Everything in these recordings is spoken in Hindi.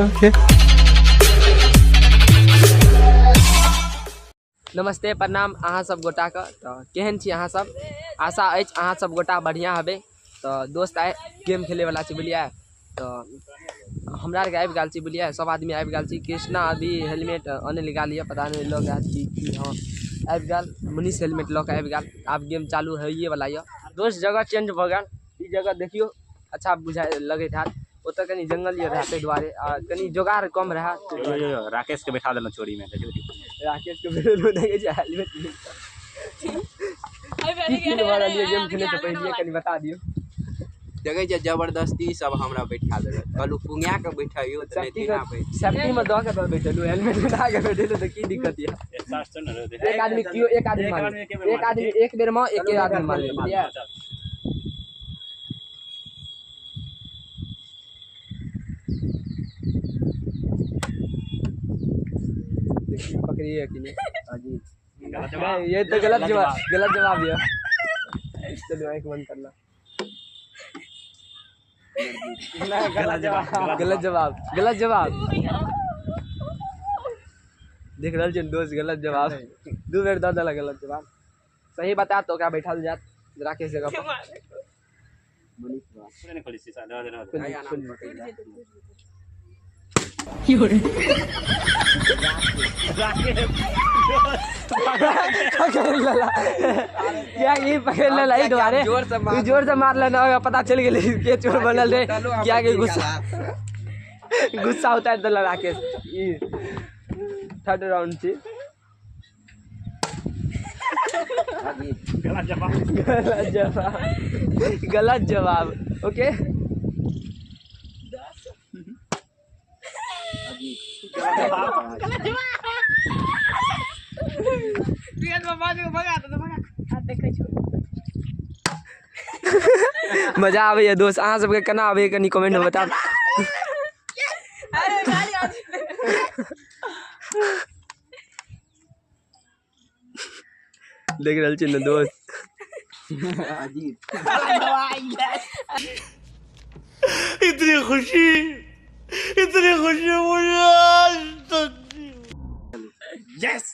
ओके नमस्ते प्रणाम अहाँ सब गोटा के। तो केहन छी अहाँ सब? आशा अछि अहाँ सब गोटा बढ़िया हेबे। तो दोस्त आए गेम खेले वाला छी बुझलिए। तो हमरा आर के आबि गेल छी बुझलिए, सब आदमी आबि गेल छी। कृष्णा अभी हेलमेट आने लगा लिया, पता नहीं लग गया कि हाँ आबि गेल। मनीष हेलमेट लऽ के आबि गेल। आब गेम चालू होइए वाला है। दोस्त जगह चेंज भ गेल। ई जगह देखियो अच्छा बुझाए लगैत हैत। ओतऽ कनी जंगल ये रहे ताहि द्वारे आ कनी जोगाड़ कम रहे। राकेश के बैठा देना चोरी में। राकेश के देखे छै हेलमेट गेम खेले से पहले कनी बता दियो। देखे छै जबरदस्ती सब हमरा बैठा देलक। कहलू पुंगिया के बैठाइयो त नहीं देना बैठ। सेफ्टी में द के बैठलू, हेलमेट उठा के बैठलू त की दिक्कत है? एक आदमी क्यों एक आदमी मार, एक आदमी एक बेर में एक आदमी मार लिया। पकड़िए कि नहीं? ये तो गलत जवाब है। चलो आंख बंद करना। गलत जवाब देख रहा छी दोस्त, गलत जवाब दू बेर दे देला। गलत जवाब सही बता तो क्या बैठल जात राकेश जगह पर। क्या ये पकड़ लेला ई द्वारे जोर से मार लेना होगा। पता चल गेल के चोर बनल रे। क्या के गुस्सा होता है तो राकेश। थर्ड राउंड छी। गलत जवाब ओके। मजा आवे दोस्त। अहाँ सबके केना आवे कनी कमेंट में बताओ। देख रहल छी न दोस्त। इतनी खुशी मुझे। यस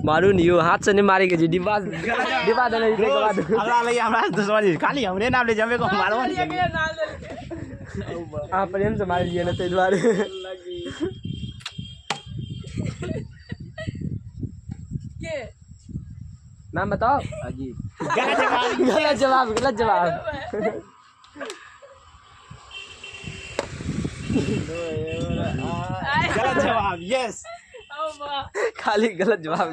मारू नहीं हो, हाथ से नहीं मारे के जी। डिब्बा देने के बाद हमरा लगे हमरा दुश्मनी खाली हमरे नाम ले जावे को मारवा नहीं। आप प्रेम से मार लिए ना ते द्वारे। के नाम बताओ। अजीत। गलत जवाब गलत जवाब। यस खाली गलत जवाब।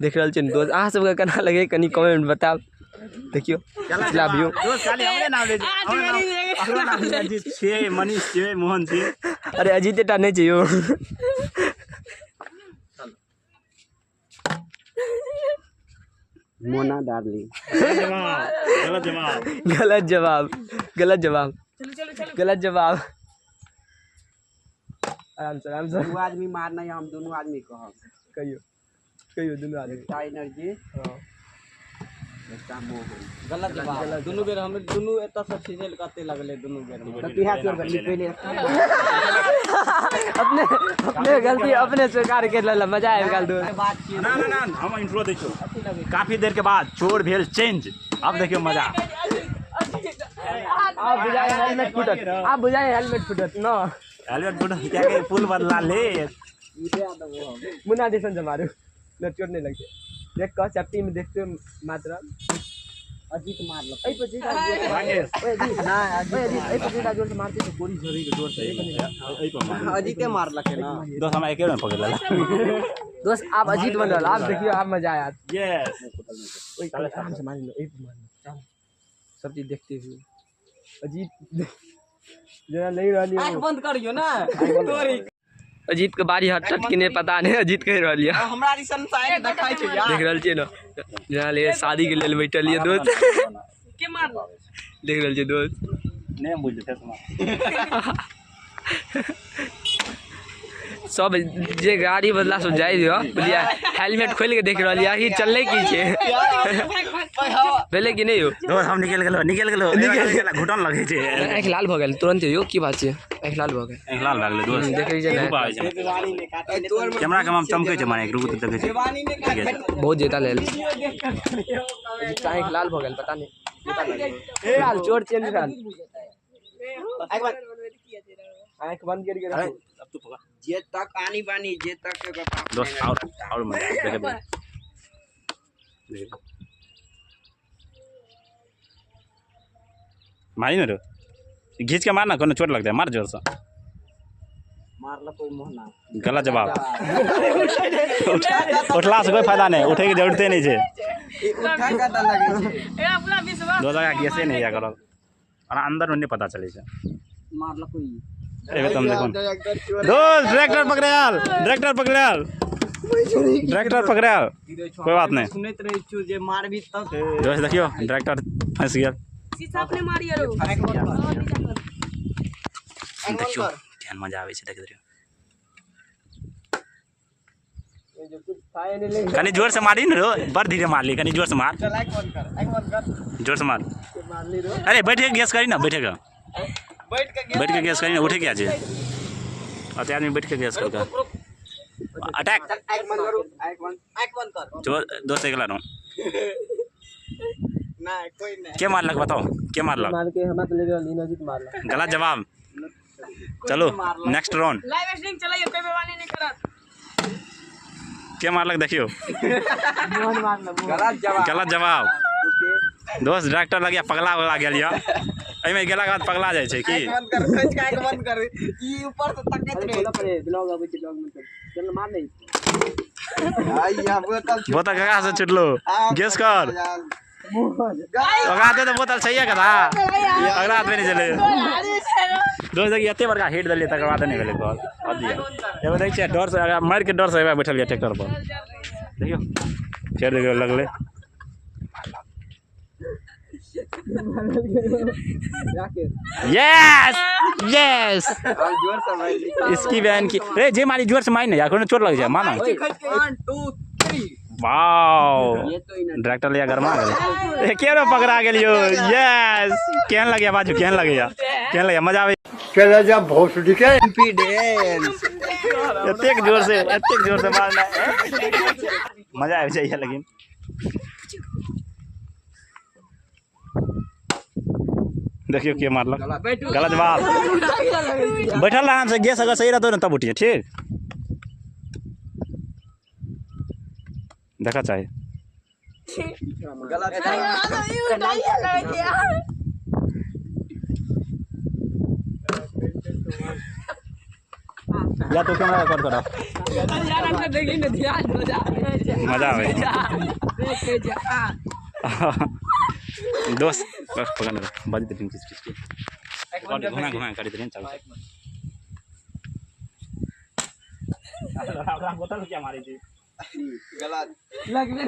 देख रहल छी दोस्त। अहाँ सबके केना लगे कनी कमेंट में बताओ। देखियो पिछला व्यू दोस्त खाली हमरे नाम ले हमरो नाम अजीत छे, मनीष छे, मोहन छे। अरे अजीत टा नहीं चाहिए। मोना डार्लिंग। गलत जवाब। आराम से दो आदमी मारना है, हम दोनों आदमी कहब। कहियो दोनों आदमी। एनर्जी हां गलत जवाब। दोनों बेर हम दोनों एत से फिजल करते लगले। दोनों बेर तो तिहा चोर गली पहले अपने गलती अपने स्वीकार कर लेला। मजा आबि गेल दोस्त। बात छी ना हम इंट्रो दै छौ। काफी देर के बाद चोर भेल चेंज। अब देखियो मजा। आप बुझाए हेलमेट फुटत न। हेलमेट फुटत क्या के फुल बदला ले। मुन्ना जैसन से मारू न, चोट नहीं लगते। देख का सेफ्टी में देखते मात्रा। अजीत मार लो। ए पे जीता अजीत ना अजीत ए पे जीता जोर से मारते तो गोली झरी के जोर से। ए पर मार अजीते मारलक है ना दोस्त। हमरा एके में पकड़ लेला दोस्त। आप अजीत बनल। आप देखियो आप मजा आया। यस ओए आराम से मार लो। ए पे मार लो सब चीज देखते हुए। अजीत जरा नहीं रहली आंख बंद करियो ना तोरी। अजीत के बारी हट कि नहीं पता नहीं। अजीत कह रही है हमरा रिसन साइड देखाई छै यार। देख रहल छियै न जहाँ ले शादी के लेल बैठल ये दोस्त। के मार देख रहल छियै दोस्त। नहीं बुझ सब जे गाड़ी बदला सब जाए दियो बुझलिए हेलमेट खोल के देख रहा ही चलने की छे भेले कि नहीं हो दोस्त हम निकल गेलो घुटन लगे छे आँख लाल भ गेल तुरंत यो की बात छे आँख लाल भ गेल एक लाल भाग गेलै दोस्त देख रही छै कैमरा के हम चमकै छै माने रुक तो देखे छै बहुत जेता लेल आँख लाल भ गेल पता नहीं लाल चोर चेन निकाल आँख बंद करके रखो अब तू पकड़ जे तक आनी बानी जे तक के बाप दोस्त और मजा देखे मारी ना रो घींच के मारना कोनो चोट लगता है मार जोर से मारला कोई मोहना गलत जवाब उठला से कोई फायदा नहीं उठे की जरूरत नहीं है उठा का त लगे छै दो जगह कैसे नहीं या करो और अंदर में नहीं पता चले छै मारला कोई अरे तुम देखो दोस्त ट्रैक्टर पकड़ाल कोई बात नहीं सुनैत रही छु जे मारबी तब दोस्त देखियो ट्रैक्टर फंस गया शीशा अपने मारिए रो देखियो केहन मजा आवे छै देख देखियो कनी जोर से मारी न रो बड़ धीरे मार ली कनी जोर से मार जोर से मार अरे बैठ के गैस करी ना बैठ के गैस करी ना उठे क्या छै अते आदमी बैठ के गैस कर अटैक आँख बंद करो आँख बंद कर जो दोस्त अगला रो ना कोई नहीं के मारलक बताओ के मारलक मार के हमरा तो ले गेल इनोजित मारला गलत जवाब चलो नेक्स्ट राउंड लाइव स्ट्रीम चलाइए कोई बेवानी नहीं करत के मारलक देखियो गलत जवाब दोस्त डॉक्टर लगिया पगला गेल या एमे गेला के बाद पगला जाय छै की बंद कर खोज के आँख बंद कर ई ऊपर से तकैत रहे बोला पड़े ब्लॉग आबै छै ब्लॉग में चल मार नहीं आइया बोतल कहाँ से छुटलो गेस कर ओकरा तो बोतल सही है कदा अगला हाथ में नहीं चले दोस्त देखिए एते बड़का हेड दलिए तकर बाद नहीं भेले कॉल अब दिया एगो देख छियै डर से मार के डर से बैठल या ट्रैक्टर पर देखियो फेर देखियो लगले यस यस जोर से भाई इसकी बहन की रे जे मारी जोर से मारी ना यार कोनो चोट लग जाए माना 1 2 3 वाओ डायरेक्टर लिया गरमा गेल केरो पकड़ा गेलियो यस केहन लगे बाजू केहन लगे मजा आवे चला जा भोसड़ी के कॉन्फिडेंस एतेक जोर से मारना मजा आवे चाहिए लेकिन देखियो के मारलक गलत जवाब बैठल आराम से गैस अगर सही रहतो ना तब उठिए ठीक देखा चाहिए गलत या तो कैमरा रिकॉर्ड करो मजा आवे दोस्त बस पकड़ बाजी दिन किस घुमा कर दिन चल बोतल क्या मारी थी गलत लगले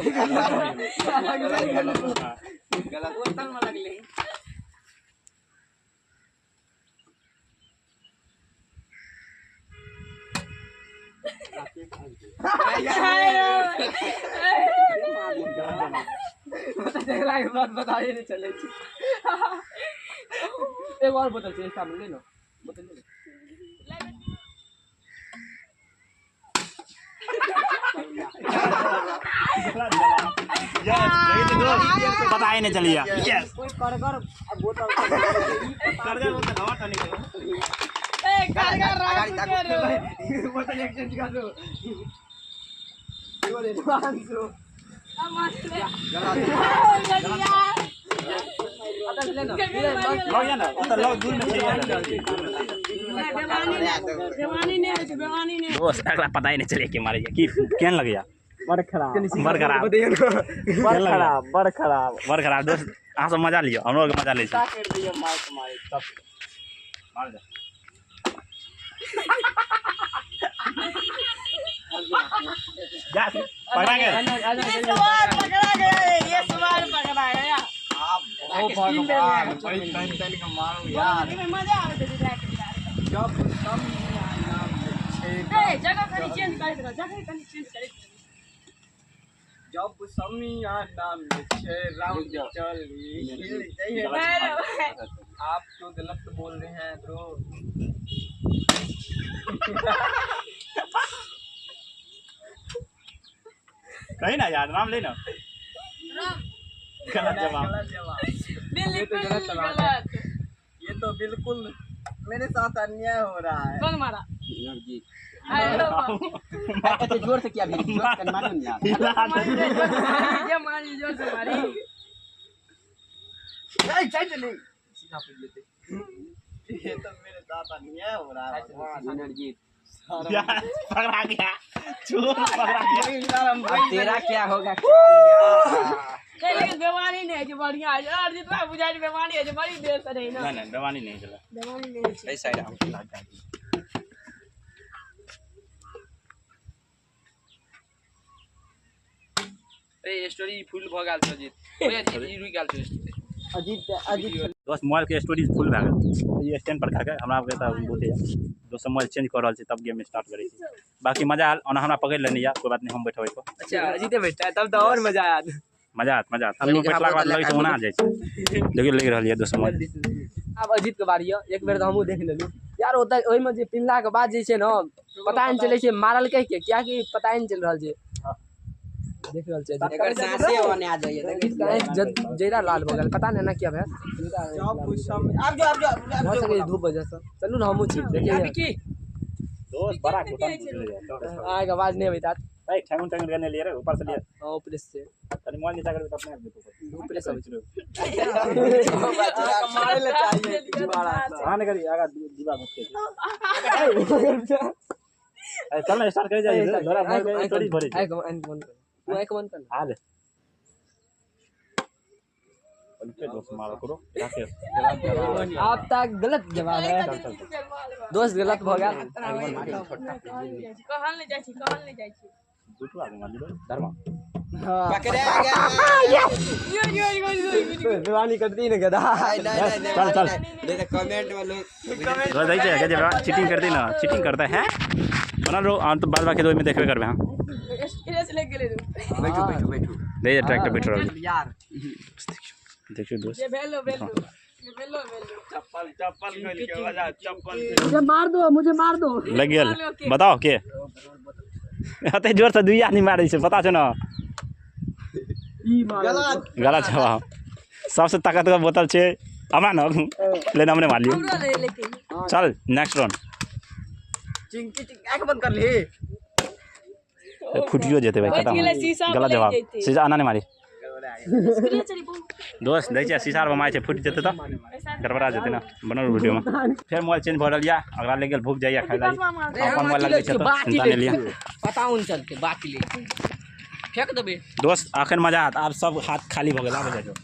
गलत बोतल में लगले बताइए नहीं चले एक और बोतल चाहिए सामने ले लो बोतल ले लो पता ही नहीं चलिए यस बोतल एक्सचेंज कर दो दोस्त अगला पता ही नहीं चलिए कि मारे की केन लग गया बड़ खराब बड़ खराब दोस्त अहाँ सब मजा लियो हमरो के मजा ले छी मार दे जा पकड़ा गया ये सवाल पकड़ा गया ओ भगवान कोई तन का मारो यार मजा आवे जब कम नाम जगह कहीं चेंज करैत रहो, जगह कहीं चेंज करैत रहो। जब समियाना में छे राम चली हेलो आप तो गलत बोल रहे हैं ब्रो। कहीं ना यार नाम लेना गलत जवाब बिल्कुल गलत बात है। गलत। ये तो बिल्कुल मेरे साथ अन्याय हो रहा है। कौन मारा? जी हेलो ऐसे जोर से क्या भी जोर से मालूम नहीं यार ये मारी जोर से मारी। नहीं सीधा पकड़ लेते। ये तो मेरे साथ अन्याय हो रहा है। एनर्जी यार पकड़ा गया चोर पकड़ा गया अब तेरा क्या होगा लेकिन बेवानी नहीं है जो बढ़िया है और जितना बुझाई बेवानी है जो बड़ी देर से नहीं ना। नहीं नहीं बेवानी नहीं चला बेवानी नहीं है। ऐसा है हम ए स्टोरी फुल भ गेल छ अजीत। ओए अजीत ई रुक गेल छ स्टोरी। अजीत दोस्त मोबाइल के स्टोरेज फुल भए गेल ये स्टैंड पर खाके हमरा के त बोलते दोस्त मोबाइल चेंज कर रहल छै तब गेम स्टार्ट करै छी बाकी मजा आयल ओना हमरा पकड़ लेनी या कोई बात नहीं हम बैठबै तो अच्छा अजीत बैठा है तब तो और मजा आया। मजा आत अभी बैठला के बाद लगे छै ओना जाय छै देखियो लग रहल है दोस्त मोबाइल अब अजीत के बारी है एक बेर तो हमहू देख लेलु यार ओता ओइ में जे पिल्ला के बाद जे छै न पता नहीं चले छै मारल के क्या कि पता नहीं चल रहल छै। देख रहल छै एकर सांसे होने आ जाइए जैरा लाल भ गेल पता नहीं ना क्या भै अब जो बहुत सके धूप वजह से चलू ना हमहू छी देखिए दोस्त बड़ा छोटा आएगा आवाज नहीं अभी तक भाई ठंगन ठंगन करने लिए रे ऊपर से लिए हां ऊपर से तनी मोबाइल नीचा करबे तो अपने आप देखो ऊपर से मारे ले चाहिए बड़ा हां नहीं करी आगा दीवा मत के चल ना स्टार्ट कर जाइए धरा मोबाइल में स्टोरेज भरे आएगा एंड बंद कर तू एक बंद कर हां ले उनके दोस्त मारो करो राके आप तक गलत जवाब है दोस्त गलत भ गेल कहल नहीं जाय छी दूसरा आदमी मान लो धर्मा पकड़े आ गया दीवानी करती है ना गधा नहीं चल चल देखो कमेंट में लोग रोज दै छै के जे चीटिंग करती ना चीटिंग करता है बना लो तो बाद बाकी दो में देखबे करबे हां स्ट्रेस ले गेले बैठो दे जे ट्रैक्टर पेट्रोल यार देखियो दोस्त ये भेलो चप्पल खोल के बजा चप्पल मुझे मार दो लग गेल बताओ के अते जोर से दुई आदमी मारै छै पता छै ना गलत जवाब सबसे ताकतवर बोतल छै हमरा ना लेना हमने मार लियो लेकिन चल नेक्स्ट राउंड चिंकी आंख बंद कर ले फुटियो जेते भाई खत्म गलत जवाब शीशा आना नहीं मारी दोस्त दै छै शीशा मारै छै फुट जेते तो गड़बड़ा जेते ना बनल वीडियो में फिर मोबाइल चेंज भ रहल या अगला ले गेल भूख जाइया खाइ लाई अपन मोबाइल लगे छै तो चिंता नहीं लिया पता उन चल के बाकी ले फेंक देबे दोस्त आखिर मजा आत आप सब हाथ खाली भ गेल आब जाइयो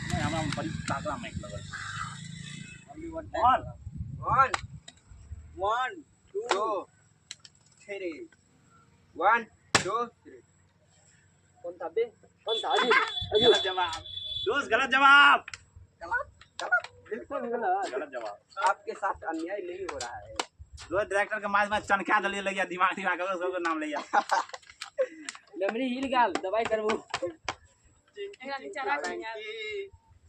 नहीं हमरा बड़ी ताकरा माइक लगल वन 1 2 3 1 2 3 कौन था बे कौन था अजीत गलत जवाब दोस्त गलत जवाब बिल्कुल गलत गलत जवाब आपके साथ अन्याय नहीं हो रहा है दोस्त डायरेक्टर के माज में चनका दलिए लगिया दिमाग सब नाम लिया मेमोरी हिल गेल दवाई करबो एकरा नीचे राख यार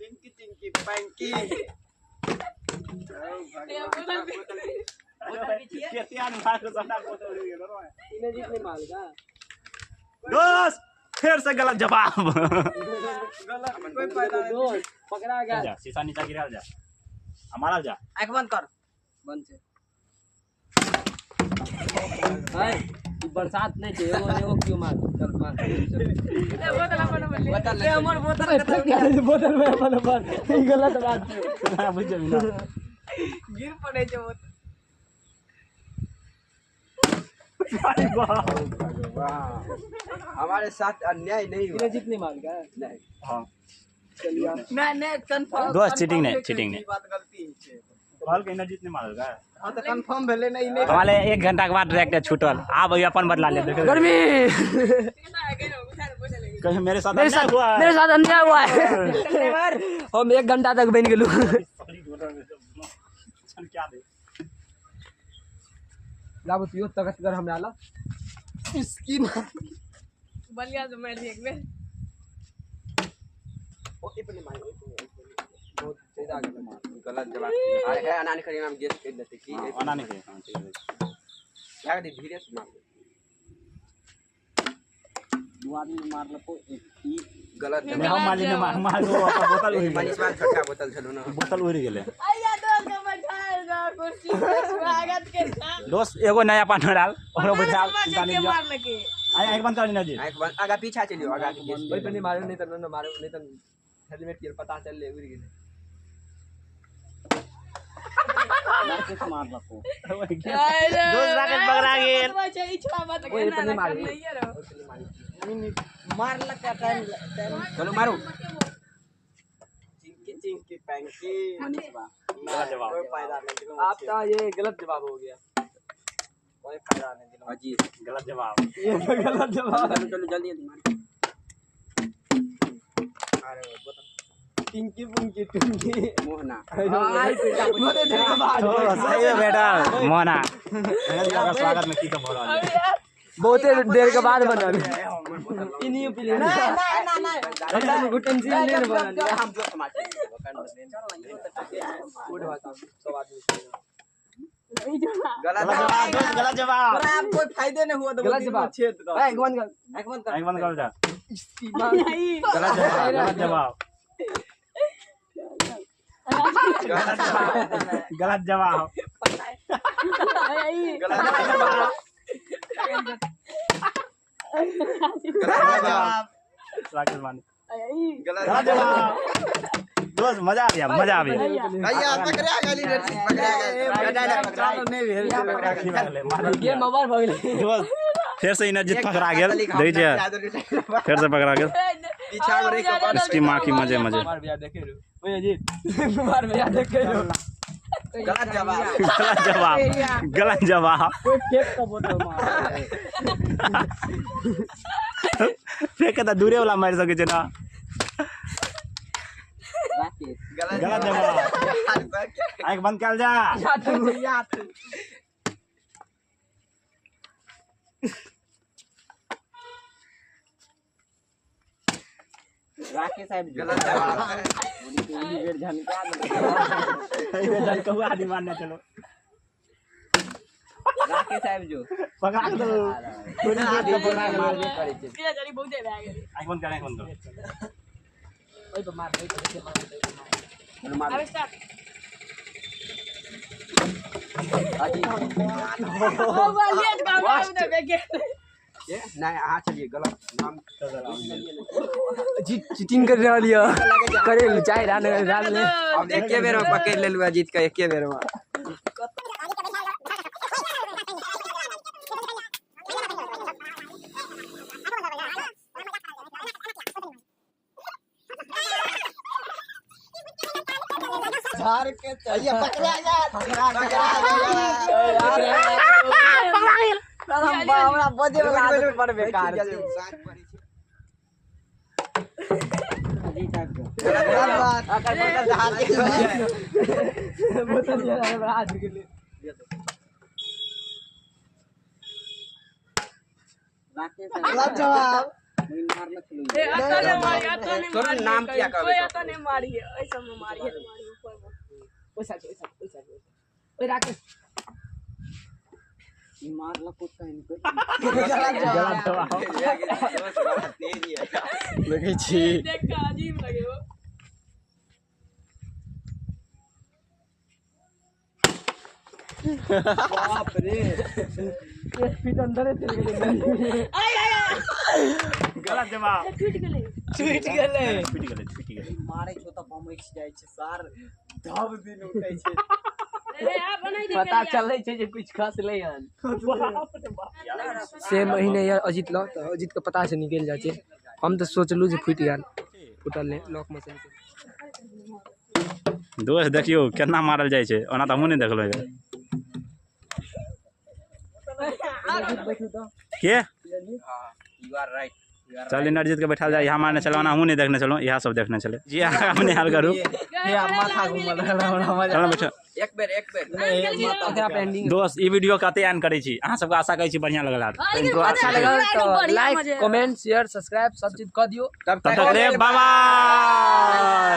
चिंकी पंकी केतियान भाग को सटा बोतल हो गेल रो इने जीत नहीं माल का दोस्त फिर से गलत जवाब गलत कोई फायदा नहीं पकड़ा गया जा शीशा नीचे गिरा जा हमारा जा आंख बंद कर बंद से हाय बरसात नहीं छे एगो क्यों मार चल मार बोतल अपन बोतल ले हमर बोतल बोतल में अपन ई गलत बात है ना बुझे बिना गिर पड़े छै बोतल हमारे साथ अन्याय नहीं हुआ जीत नहीं मार का नहीं हां मैं कंफर्म दोस्त चीटिंग नहीं बात गलती है कॉल के जीत नहीं मारल का हां तो कंफर्म भेले नहीं ले हमारे 1 घंटा के बाद डायरेक्ट छूटल आब अपन बदला ले गर्मी कहीं मेरे साथ अन्याय हुआ है मेरे साथ अन्याय हुआ है हम 1 घंटा तक बन गेलू क्या दे लाबो पियो तगत कर हमरा ला इसकी बलिया से मार दिए एक बेर ओके पे मार बहुत सीधा गलत मार गलत जवाब अरे है अनानी करी नाम गेस कर देते की अनानी के हां ठीक है क्या दी धीरे से मार दो आदमी मारल को एक गलत हम माली ने मार दो अपन बोतल उड़ी मनीष मान छोटा बोतल चलो ना बोतल उड़ी गेले आया दोस्त के बैठाए ना कुर्सी पे स्वागत के साथ दोस्त एगो नया पार्टनर डाल ओकरो बैठा के मार लगे आय एक बंद कर ना जी आंख बंद आगा पीछा चलियो आगा के गेस ओइ पे नहीं मारो नहीं तो मारो नहीं तो हेलमेट के पता चल ले उड़ गेले राकेश मारल को दोस्त राकेश पकड़ा गेल बच्चा इच्छा मत ओए पे नहीं मारो मारल का टाइम चलो मारो चिंकी पैंकी मनीष बा जवाब कोई फायदा नहीं आपका ये गलत जवाब हो गया कोई फायदा नहीं अजी गलत जवाब ये तो गलत जवाब चलो चलो जल्दी जल्दी मार अरे बोतल पिंकी पुंकी टुंकी मोहना मोटे देर के बाद सही है बेटा मोना स्वागत में की तो बोल रहा है बहुते देर के बाद बनल इन्हीं पीले ना नहीं घुटन से ले बनल हम जो समाज उठ बात सब आदमी गलत गलत जवाब आप कोई फायदे नहीं हुआ तो गलत जवाब छेद दो ए गवन कर एक बंद एक बंद कर जा नहीं गलत जवाब गलत जवाब गलत जवाब राकेश मानी गलत गलत जवाब दोस्त मजा आ गया मजा आ गया भैया पकड़ा गली नर्सिंग पकड़ा गया चलो नहीं भेल ये मोबाइल भगले दोस्त फिर से इन्हें जीत पकड़ा गेल देखिए फिर से पकड़ा गेल पीछा में रह के इसकी माँ की मजे मजे मार भैया देखे रो ओए जी मार भैया देखे रो गलत जवाब गलत जवाब गलत जवाब कोई फेंक का बोतल मार फेंक के तो दूरे वाला मार सके छै ना राकेश गलत जवाब आँख बंद कर जा राकेश साहब गलत जवाब बेर झनका चल कहू आदमी मारने चलो राकेश साहब जो पकड़ा दो थोड़ी देर में पकड़ा गेल पिया जरी बहुते भए गेल आँख बंद कर ओए पे मार अब स्टार्ट अजी ओ बलिया का मार दे बेके ये नहीं आ चलिए गलत नाम चीटिंग कर रहा लिया करे चाहे रान ले अब एके बेर में पकड़ लेलु जीत के एके बेर में झाड़ के चाहिए पकड़ा गया हमरा बजे वाला आदत पर बेकार छै गलत बात अगर बोतल झाड़ के बोतल जरा आज के लिए गलत जवाब ए आता ने मारी तोर नाम क्या कहबे कोई आता ने मारी ऐसा में मारी ऊपर में ओए राकेश मारल कुछ इनको गलत जवाब तेज है लगे छी देख के अजीब लगे हो बाप रे एक फीट अंदर है तेरे के आय आय गलत जवाब टूट गेले छूट गेले छूट गेले मारे छो त बमैछ जाय छै सर धब दिन उठै छै ए आ बनाई दे पता चले छै जे कुछ खास ले हन से महीने यार अजीत लो तो अजीत के पता से निकल जाय छै हम तो सोचलू जे फूट गेल फुटल ने लॉक मशीन से दोस्त देखियो केतना मारल जाय छै ओना त हमहू नहीं देखलो है के यू आर राइट चल नरजीत के बैठा जाए यहाँ मारने चलो ना हमहू नहीं देखने चलो यह सब देखने चले जी हमने हाल करू हे माथा घुमल हमरा चलो बैठो एक बेर पेंडिंग दोस्त ई वीडियो कते एंड करै छी अहाँ सबके आशा करै छी बढ़िया लगल हैत इंट्रो अच्छा लगल तो लाइक कमेंट शेयर सब्सक्राइब सब चीज कर दियो तब तक रे बाय।